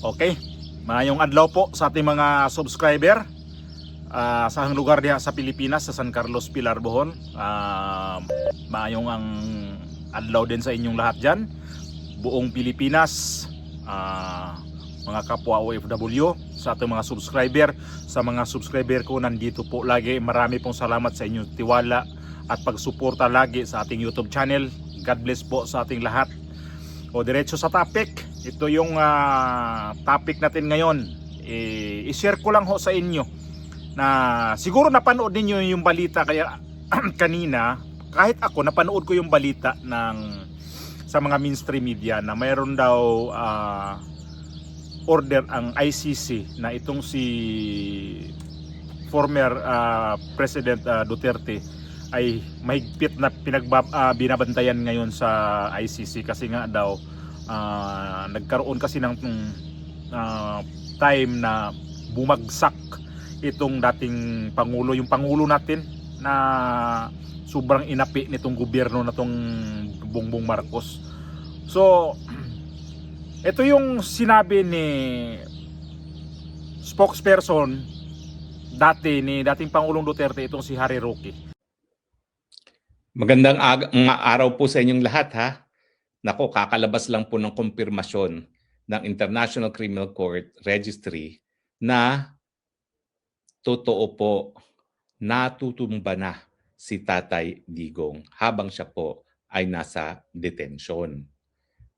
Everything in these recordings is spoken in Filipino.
Okay, mayong adlaw po sa ating mga subscriber sa lugar diha sa Pilipinas, sa San Carlos, Pilar, Bohol. Mayong ang adlaw din sa inyong lahat dyan, buong Pilipinas, mga kapwa OFW, sa ating mga subscriber. Sa mga subscriber ko nandito po lagi, marami pong salamat sa inyong tiwala at pagsuporta lagi sa ating YouTube channel. God bless po sa ating lahat. O diretso sa topic, ito yung topic natin ngayon. I-share ko lang ho sa inyo na siguro napanood niyo yung balita kaya kanina, kahit ako napanood ko yung balita sa mga mainstream media na mayroon daw order ang ICC na itong si former President Duterte ay mahigpit na binabantayan ngayon sa ICC kasi nga daw nagkaroon kasi ng time na bumagsak itong dating Pangulo, yung Pangulo natin na sobrang inapi nitong gobyerno na tong Bongbong Marcos. So, ito yung sinabi ni spokesperson ni dating Pangulong Duterte, itong si Harry Roque. Magandang araw po sa inyong lahat ha. Nako, kakalabas lang po ng kumpirmasyon ng International Criminal Court Registry na totoo po natutumba na si Tatay Digong habang siya po ay nasa detention.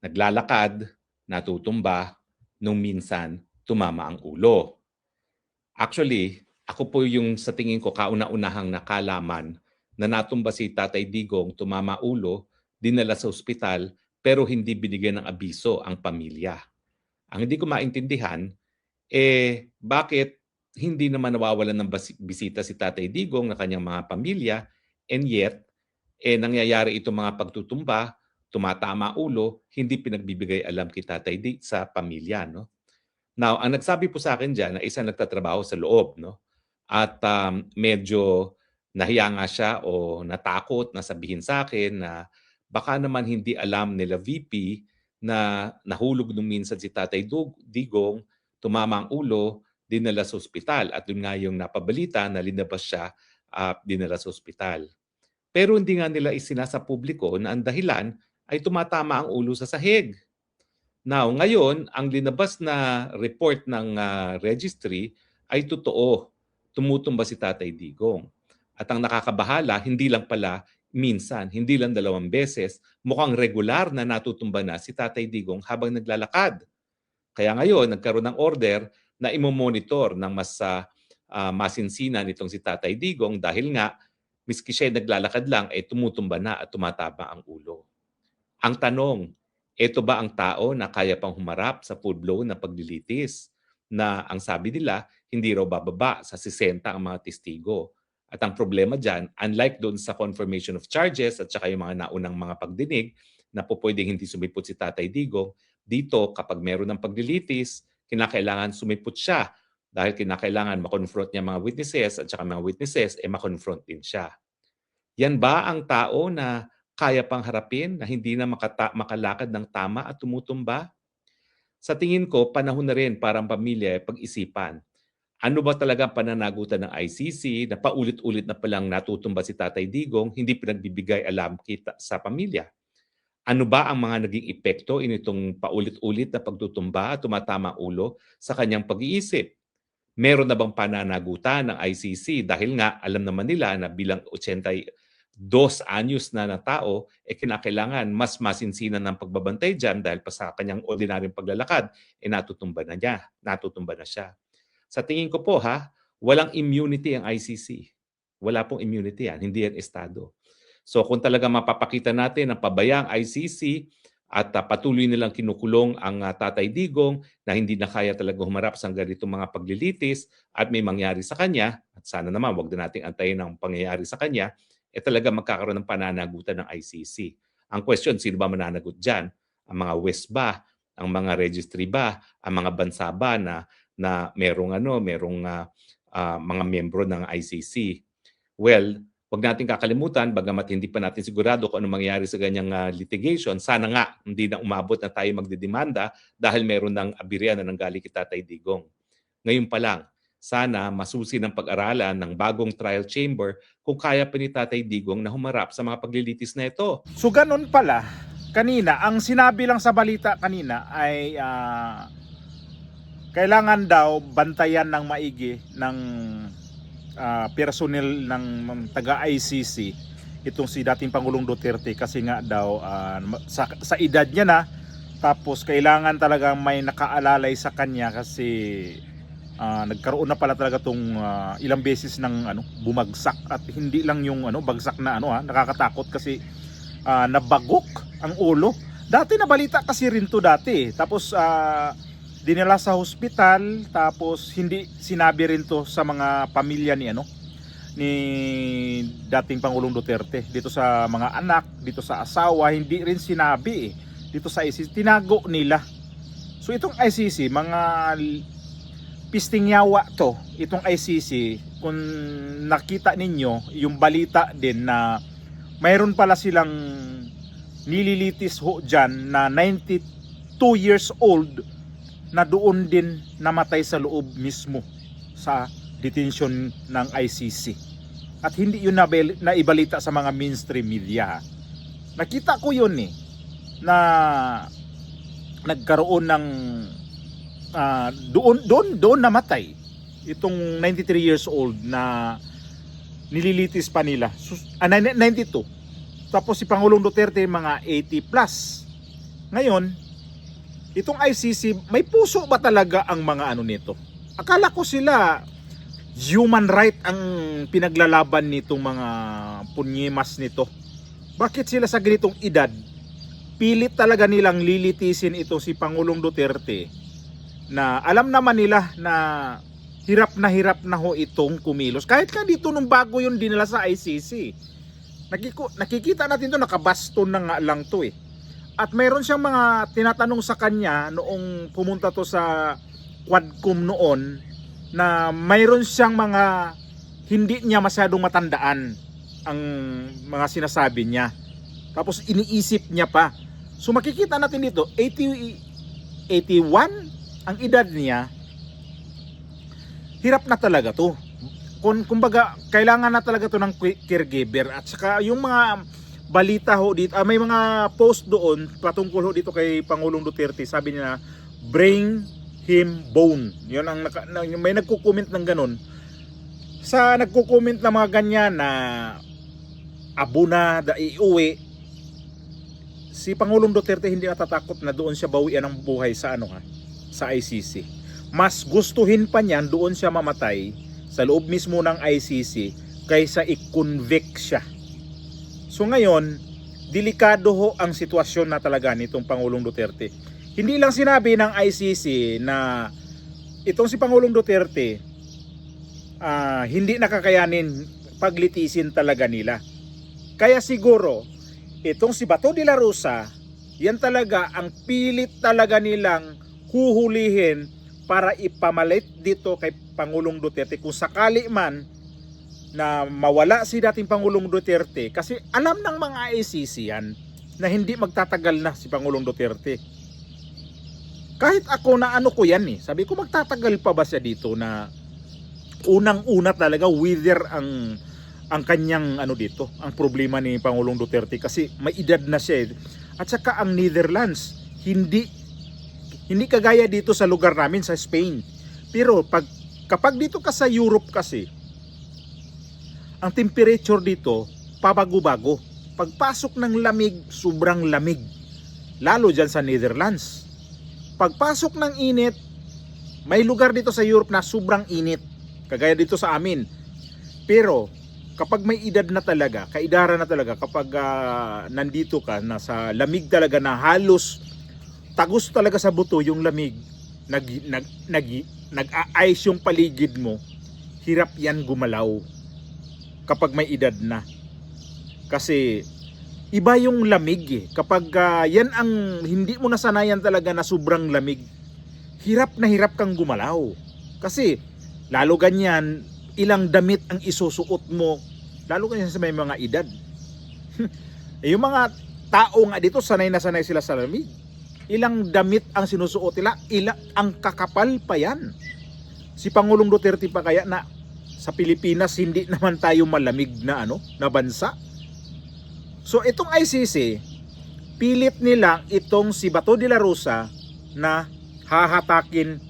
Naglalakad, natutumba, nung minsan tumama ang ulo. Actually, ako po yung sa tingin ko kauna-unahang nakalaman na natumba si Tatay Digong, tumama ulo, dinala sa ospital, pero hindi binigyan ng abiso ang pamilya. Ang hindi ko maintindihan, bakit hindi naman nawawalan ng bisita si Tatay Digong na kanyang mga pamilya, and yet, nangyayari itong mga pagtutumba, tumatama ulo, hindi pinagbibigay alam kay Tatay sa pamilya. No? Now, ang nagsabi po sa akin dyan na isang nagtatrabaho sa loob, no? At medyo nahiya nga siya o natakot na sabihin sa akin na baka naman hindi alam nila VP na nahulog nung minsan si Tatay Digong, tumama ang ulo, dinala sa ospital. At yun nga yung napabalita na linabas siya at dinala sa ospital. Pero hindi nga nila isinasa publiko na ang dahilan ay tumatama ang ulo sa sahig. Now, ngayon, ang linabas na report ng registry ay totoo. Tumutumba si Tatay Digong. At ang nakakabahala, hindi lang pala minsan, hindi lang 2 beses, mukhang regular na natutumba na si Tatay Digong habang naglalakad. Kaya ngayon, nagkaroon ng order na imomonitor ng mas masinsinan itong si Tatay Digong dahil nga, miski siya naglalakad lang, tumutumba na at tumataba ang ulo. Ang tanong, ito ba ang tao na kaya pang humarap sa full-blown na paglilitis na ang sabi nila, hindi raw bababa sa 60 ang mga testigo? At ang problema dyan, unlike doon sa confirmation of charges at saka yung mga naunang mga pagdinig na po pwedeng hindi sumipot si Tatay Digong, dito kapag meron ng paglilitis, kinakailangan sumipot siya dahil kinakailangan makonfront niya mga witnesses at saka mga witnesses, makonfront din siya. Yan ba ang tao na kaya pang harapin na hindi na makalakad ng tama at tumutumba? Sa tingin ko, panahon na rin para ang pamilya pag-isipan. Ano ba talaga ang pananagutan ng ICC na paulit-ulit na palang natutumba si Tatay Digong, hindi pinagbibigay alam kita sa pamilya? Ano ba ang mga naging epekto initong paulit-ulit na pagtutumba at tumatama ulo sa kanyang pag-iisip? Meron na bang pananagutan ng ICC dahil nga alam naman nila na bilang 82 anyos na tao, kinakailangan mas masinsinan ng pagbabantay dyan dahil pa sa kanyang ordinaryong paglalakad, natutumba na siya. Sa tingin ko po walang immunity ang ICC. Wala pong immunity yan, hindi yan estado. So kung talaga mapapakita natin ang pabayang ICC at patuloy nilang kinukulong ang Tatay Digong na hindi na kaya talaga humarap sa ganitong mga paglilitis at may mangyari sa kanya, at sana naman wag na nating antayin ang pangyayari sa kanya, talaga magkakaroon ng pananagutan ng ICC. Ang question, sino ba mananagot dyan? Ang mga West ba? Ang mga registry ba? Ang mga bansa ba na merong mga membro ng ICC? Well, Huwag natin kakalimutan, bagamat hindi pa natin sigurado kung ano mangyayari sa ganyang litigation, sana nga hindi na umabot na tayo magdidemanda dahil meron ng abirya na nanggaling kay Tatay Digong. Ngayon pa lang, sana masusi ng pag-aralan ng bagong trial chamber kung kaya pa ni Tatay Digong na humarap sa mga paglilitis na ito. So ganun pala, kanina, ang sinabi lang sa balita kanina ay kailangan daw bantayan ng maigi ng personnel ng taga-ICC itong si dating Pangulong Duterte kasi nga daw sa edad niya na, tapos kailangan talaga may nakaalalay sa kanya kasi nagkaroon na pala talaga tong ilang beses ng bumagsak, at hindi lang yung bagsak na nakakatakot kasi nabagok ang ulo. Dati nabalita kasi rin to dati, tapos dinala sa hospital, tapos hindi sinabi rin to sa mga pamilya ni dating Pangulong Duterte, dito sa mga anak, dito sa asawa, hindi rin sinabi dito sa ICC, tinago nila. So itong ICC, mga pisting yawa to, itong ICC. Kung nakita ninyo yung balita din na mayroon pala silang nililitis ho dyan na 92 years old na doon din namatay sa loob mismo sa detention ng ICC. At hindi yun naibalita sa mga mainstream media. Nakita ko yun na nagkaroon ng doon namatay itong 93 years old na nililitis pa nila. 92. Tapos si Pangulong Duterte mga 80 plus. Ngayon, itong ICC, may puso ba talaga ang mga nito? Akala ko sila human right ang pinaglalaban nitong mga punyimas nito. Bakit sila sa ganitong edad pilit talaga nilang lilitisin ito si Pangulong Duterte, na alam naman nila na hirap na ho itong kumilos. Kahit ka dito nung bago yun dinala sa ICC, nakikita natin to, nakabaston na nga lang to At mayroon siyang mga tinatanong sa kanya noong pumunta to sa Quadcom noon, na mayroon siyang mga hindi niya masyadong matandaan ang mga sinasabi niya. Tapos iniisip niya pa. So makikita natin dito, 81 ang edad niya. Hirap na talaga to. Kumbaga, kailangan na talaga to ng caregiver. At saka yung mga balita ho dito, may mga post doon patungkol ho dito kay Pangulong Duterte. Sabi niya, bring him bone. Yun ang may nagko-comment ng ganun. Sa nagko-comment na mga ganyan na abo na iuwi, si Pangulong Duterte hindi natatakot na doon siya bawian ng buhay sa sa ICC. Mas gustuhin pa niyan doon siya mamatay sa loob mismo ng ICC kaysa i-convict siya. So ngayon, delikado ho ang sitwasyon na talaga nitong Pangulong Duterte. Hindi lang sinabi ng ICC na itong si Pangulong Duterte hindi nakakayanin, paglitisin talaga nila. Kaya siguro, itong si Bato de la Rosa, yan talaga ang pilit talaga nilang huhulihin para ipamalit dito kay Pangulong Duterte kung sakali man na mawala si dating Pangulong Duterte, kasi alam ng mga ICC yan na hindi magtatagal na si Pangulong Duterte. Kahit ako na ko yan sabi ko magtatagal pa ba siya dito, na unang-una talaga whether ang kanyang dito, ang problema ni Pangulong Duterte kasi may edad na siya At saka ang Netherlands, hindi kagaya dito sa lugar namin sa Spain. Pero kapag dito ka sa Europe kasi, ang temperature dito pabago-bago. Pagpasok ng lamig, sobrang lamig. Lalo dyan sa Netherlands. Pagpasok ng init, may lugar dito sa Europe na sobrang init. Kagaya dito sa amin. Pero kapag may edad na talaga, kaidaran na talaga, kapag nandito ka, nasa lamig talaga na halos tagos talaga sa buto yung lamig, nag-a-ice yung paligid mo, hirap yan gumalaw kapag may edad na. Kasi iba yung lamig kapag yan ang hindi mo nasanayan talaga na sobrang lamig, hirap na hirap kang gumalaw. Kasi lalo ganyan, ilang damit ang isusuot mo, lalo kasi sa may mga edad. Yung mga tao nga dito, sanay na sanay sila sa lamig. Ilang damit ang sinusuot nila, ang kakapal pa yan. Si Pangulong Duterte pa kaya na sa Pilipinas hindi naman tayo malamig na na bansa. So itong ICC, pilit nila itong si Bato de la Rosa na hahatakin.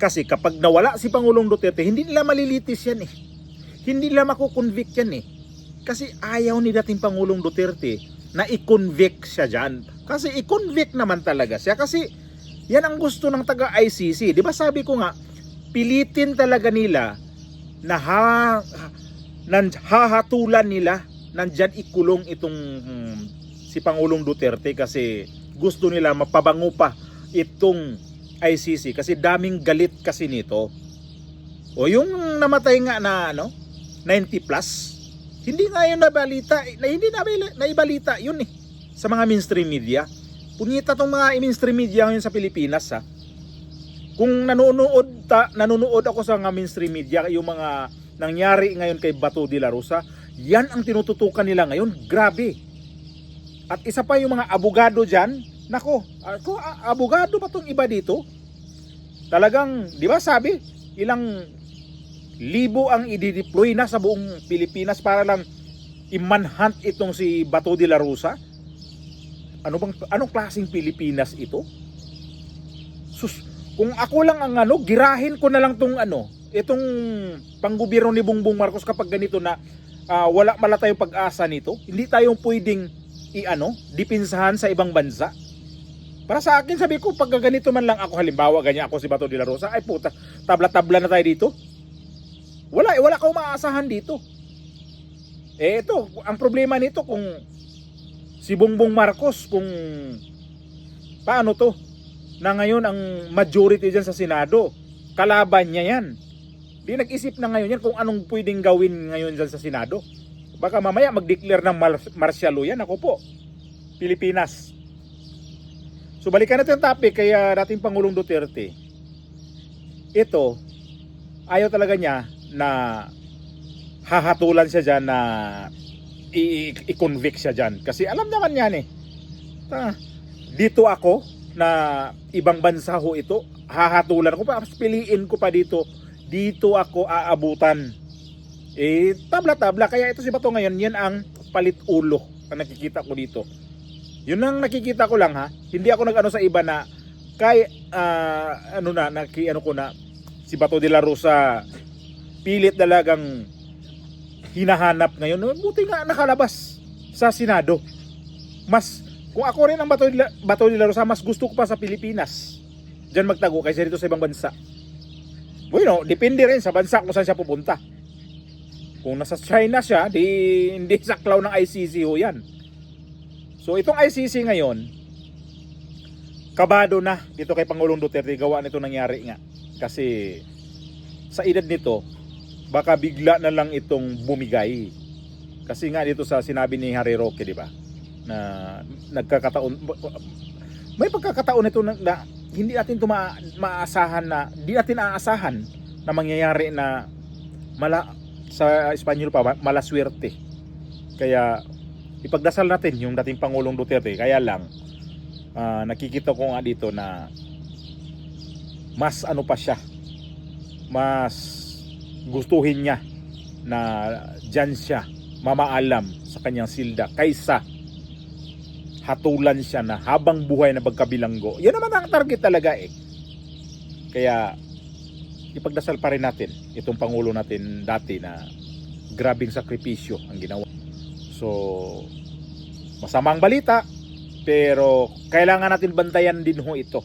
Kasi kapag nawala si Pangulong Duterte, hindi nila malilitis yan eh. Hindi nila makukonvict yan eh. Kasi ayaw ni dating Pangulong Duterte na i-convict siya dyan. Kasi i-convict naman talaga siya. Kasi yan ang gusto ng taga-ICC. Di ba sabi ko nga, pilitin talaga nila na hahatulan nila nandyan ikulong itong si Pangulong Duterte kasi gusto nila mapabango pa itong ICC kasi daming galit kasi nito. O yung namatay nga na 90 plus, hindi nga yun nabalita, hindi naibalita yun eh sa mga mainstream media. Punita tong mga mainstream media ngayon sa Pilipinas ha. Kung nanonood ako sa mga mainstream media, yung mga nangyari ngayon kay Bato de la Rosa, yan ang tinututukan nila ngayon. Grabe. At isa pa yung mga abogado dyan, nako, abogado ba tong iba dito? Talagang, di ba sabi, ilang libo ang i-deploy na sa buong Pilipinas para lang i-manhunt itong si Bato de la Rosa? Anong klaseng Pilipinas ito? Sus, kung ako lang ang girahin ko na lang tong itong panggobyerno ni Bongbong Marcos kapag ganito na wala tayong pag-asa nito. Hindi tayong pwedeng dipinsahan sa ibang bansa. Para sa akin, sabi ko, pag ganito man lang ako, halimbawa ganyan ako si Bato de la Rosa, ay puta, tabla-tabla na tayo dito. Wala akong maasahan dito. Ito, ang problema nito kung si Bongbong Marcos, kung paano to, na ngayon ang majority dyan sa Senado, kalaban niya yan. Di nag-isip na ngayon yan kung anong pwedeng gawin ngayon dyan sa Senado. Baka mamaya mag-declare ng martial law yan. Ako po, Pilipinas. So balikan natin yung topic kay dating Pangulong Duterte. Ito, ayaw talaga niya na hahatulan siya dyan na i-convict siya dyan. Kasi alam naman yan eh. Dito ako, na ibang bansa ho ito, hahatulan ko pa, piliin ko pa dito ako aabutan. Tabla-tabla, kaya ito si Bato ngayon, yan ang palit ulo ang nakikita ko dito. Yun ang nakikita ko lang ha, hindi ako nag-ano sa iba na kay ko na si Bato de la Rosa pilit talagang hinahanap ngayon. Buti nga nakalabas sa Senado. Kung ako rin ang Bato de la Rosa, mas gusto ko pa sa Pilipinas diyan magtago kaysa dito sa ibang bansa. Bueno, depende rin sa bansa kung saan siya pupunta. Kung nasa China siya, hindi saklaw ng ICC ho yan. So itong ICC ngayon, kabado na dito kay Pangulong Duterte, gawa nito nangyari nga. Kasi sa edad nito, baka bigla na lang itong bumigay. Kasi nga dito sa sinabi ni Harry Roque, di ba? Na nagkakataon, may pagkakataon ito na hindi natin ito maasahan na, di natin aasahan na mangyayari na sa Espanyol pa, malaswerte. Kaya ipagdasal natin yung dating Pangulong Duterte. Kaya lang nakikita ko nga dito na mas pa siya, mas gustuhin niya na dyan siya mamaalam sa kanyang silda kaysa hatulan siya na habang buhay na pagkabilanggo. Yan naman ang target talaga eh. Kaya ipagdasal pa rin natin itong Pangulo natin dati na grabing sakripisyo ang ginawa. So masamang balita, pero kailangan natin bantayan din ho ito.